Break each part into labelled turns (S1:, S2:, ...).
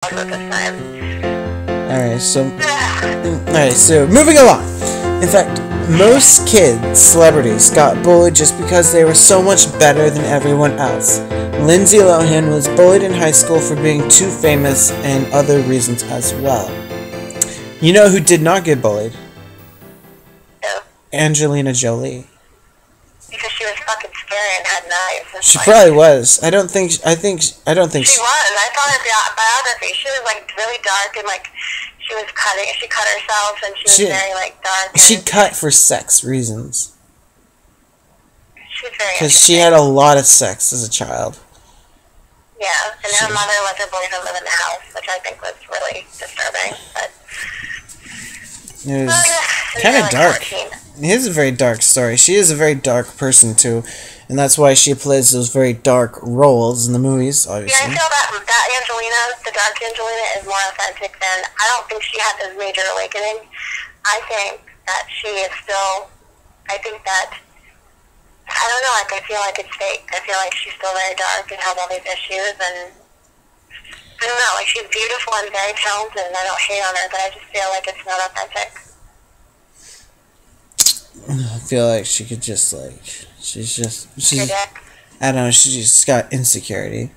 S1: at this time.
S2: Alright, so moving along. In fact, most kids, celebrities, got bullied just because they were so much better than everyone else. Lindsay Lohan was bullied in high school for being too famous and other reasons as well. You know who did not get bullied?
S1: Who?
S2: Angelina Jolie.
S1: Because she was fucking scary and had knives.
S2: She probably was. I don't think.
S1: She was. I saw her biography. She was like really dark and like she was cutting. She cut herself and she was very like dark.
S2: She cut for sex reasons.
S1: She was very.
S2: Because she had a lot of sex as a child.
S1: Yeah, and her mother let her boyfriend live in the house, which I think was really disturbing. But
S2: it was kind of dark. 14. It is a very dark story. She is a very dark person too, and that's why she plays those very dark roles in the movies, obviously.
S1: Yeah, I feel that Angelina, the dark Angelina, is more authentic than, I don't think she had this major awakening. I think that she is still, I don't know, like I feel like it's fake. I feel like she's still very dark and has all these issues, and I don't know, like she's beautiful and very talented, and I don't hate on her, but I just feel like it's not authentic.
S2: I feel like she could just I don't know, she just got insecurity.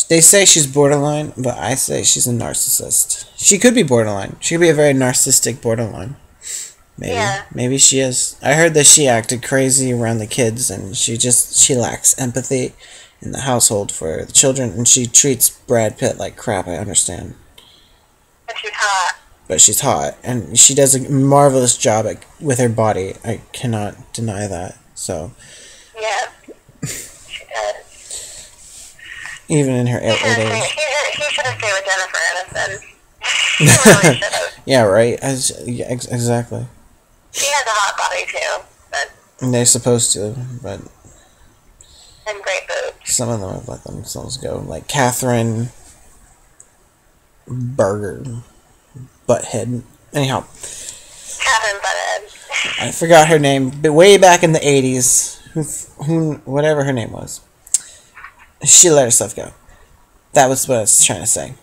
S2: They say she's borderline, but I say she's a narcissist. She could be borderline. She could be a very narcissistic borderline. Maybe.
S1: Yeah.
S2: Maybe she is. I heard that she acted crazy around the kids, and she lacks empathy in the household for the children, and she treats Brad Pitt like crap, I understand.
S1: But she's hot.
S2: But she's hot, and she does a marvelous job with her body. I cannot deny that. So.
S1: Yeah, she does.
S2: Even in her old age.
S1: He should have stayed with Jennifer Aniston. He really should have.
S2: Yeah, right. Exactly.
S1: She has a hot body too, but.
S2: And they're supposed to, but.
S1: And great boobs.
S2: Some of them have let themselves go, like Catherine Butthead. Anyhow.
S1: Catherine Butthead.
S2: I forgot her name, but way back in the 80s, whatever her name was, she let herself go. That was what I was trying to say.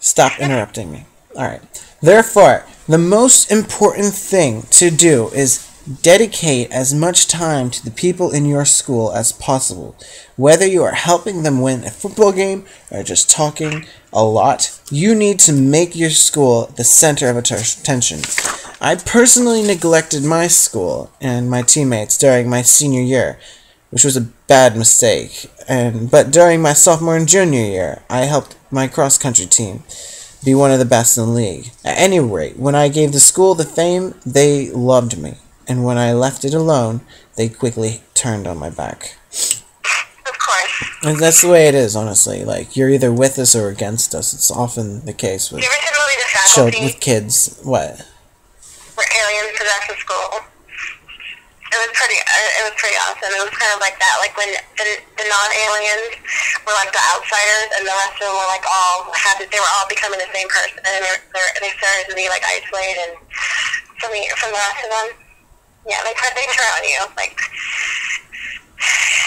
S2: Stop interrupting me. Alright. Therefore, the most important thing to do is dedicate as much time to the people in your school as possible. Whether you are helping them win a football game or just talking a lot, you need to make your school the center of attention. I personally neglected my school and my teammates during my senior year, which was a bad mistake. But during my sophomore and junior year, I helped my cross-country team be one of the best in the league. At any rate, when I gave the school the fame, they loved me. And when I left it alone, they quickly turned on my back.
S1: Of course.
S2: And that's the way it is, honestly. Like, you're either with us or against us. It's often the case with with kids. What?
S1: Where aliens possess the school. It was pretty awesome. It was kind of like that. Like when the non-aliens were like the outsiders, and the rest of them were like they were all becoming the same person, and they started to be like isolated from the rest of them. Yeah, they turn on you, like,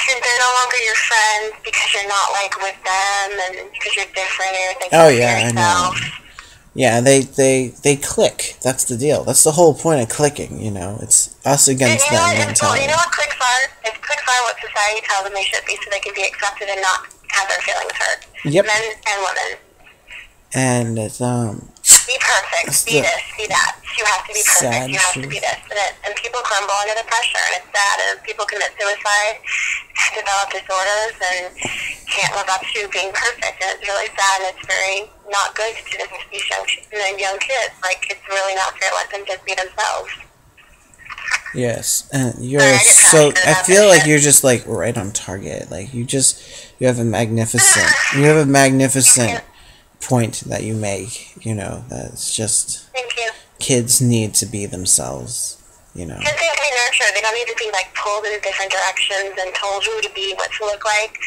S1: and they're no longer your friends because you're not, like, with them, and because you're different, and you're thinking of yourself.
S2: I know. Yeah, they click. That's the deal. That's the whole point of clicking, you know. It's us against them mentality.
S1: You know what clicks are? Clicks are what society tells them they should be so they can be accepted and not have their feelings hurt.
S2: Yep.
S1: Men and women.
S2: And it's,
S1: be perfect, be this, be that. You have to be perfect, you have to be this. And people crumble under the pressure, and it's sad, and people commit suicide, develop disorders, and can't live up to being perfect, and it's really sad, and it's very not good to do this to these young kids. Like, it's really not fair to let them just be themselves.
S2: Yes, and I feel like you're just, like, right on target. Like, you have a magnificent, point that you make, you know, that's just,
S1: thank you.
S2: Kids need to be themselves, you know.
S1: Kids need to be nurtured. They don't need to be, like, pulled in different directions and told who to be, what to look like.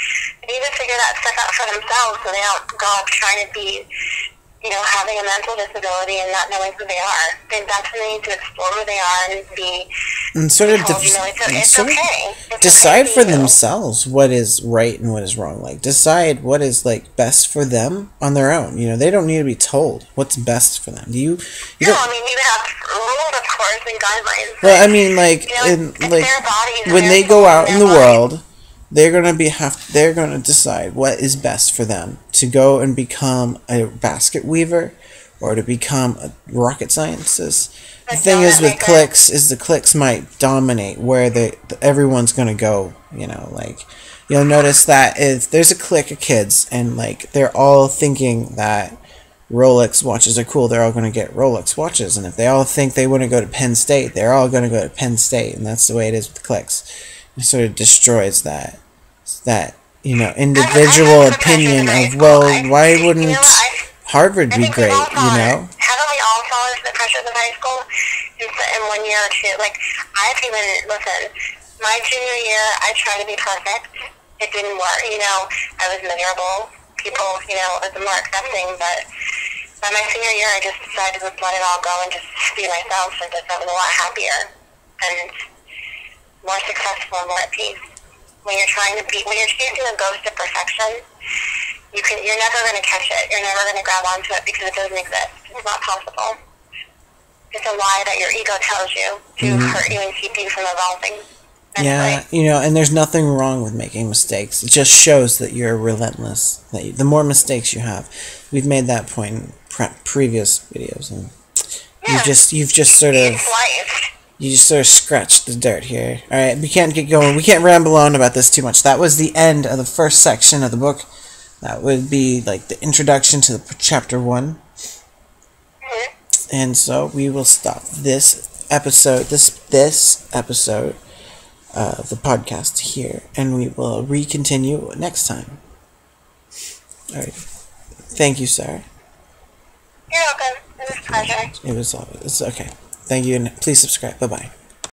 S1: They need to figure that stuff out for themselves so they don't go up trying to be, you know, having a mental disability and not knowing who they are. That's when they need to explore who they are and be
S2: and sort of
S1: it's okay. It's
S2: decide
S1: okay
S2: for
S1: to you.
S2: themselves what is right and what is wrong. Like, decide what is like best for them on their own. You know, they don't need to be told what's best for them. You
S1: No, I mean, you have rules, of course, and guidelines.
S2: well, I mean, like,
S1: it's their bodies and
S2: when
S1: their
S2: they go
S1: souls
S2: out
S1: and
S2: in the
S1: their minds.
S2: world, they're gonna decide what is best for them to go and become a basket weaver, or to become a rocket scientist. The thing is with cliques is the cliques might dominate where everyone's gonna go. You know, like, you'll notice that if there's a clique of kids and like they're all thinking that Rolex watches are cool, they're all going to get Rolex watches. And if they all think they want to go to Penn State, they're all going to go to Penn State. And that's the way it is with cliques. It sort of destroys that individual opinion of, well, why wouldn't Harvard be great, you know?
S1: Haven't we all fallen into the pressures of high school in 1 year or two? Like, listen, my junior year, I tried to be perfect. It didn't work, I was miserable. People, it was more accepting, but by my senior year, I just decided to let it all go and just be myself, and just I was a lot happier and more successful and more at peace. When you're chasing a ghost of perfection, you're never going to catch it. You're never going to grab onto it because it doesn't exist. It's not possible. It's a lie that your ego tells you to hurt you and keep you from evolving.
S2: Yeah, and there's nothing wrong with making mistakes. It just shows that you're relentless. The more mistakes you have, we've made that point in previous videos, and you've just sort of scratched the dirt here. All right, we can't get going. We can't ramble on about this too much. That was the end of the first section of the book. That would be like the introduction to the chapter 1. And so we will stop this episode. This episode. The podcast here, and we will recontinue next time. Alright. Thank you, Sarah.
S1: You're welcome. It was a pleasure.
S2: It's okay. Thank you, and please subscribe. Bye-bye.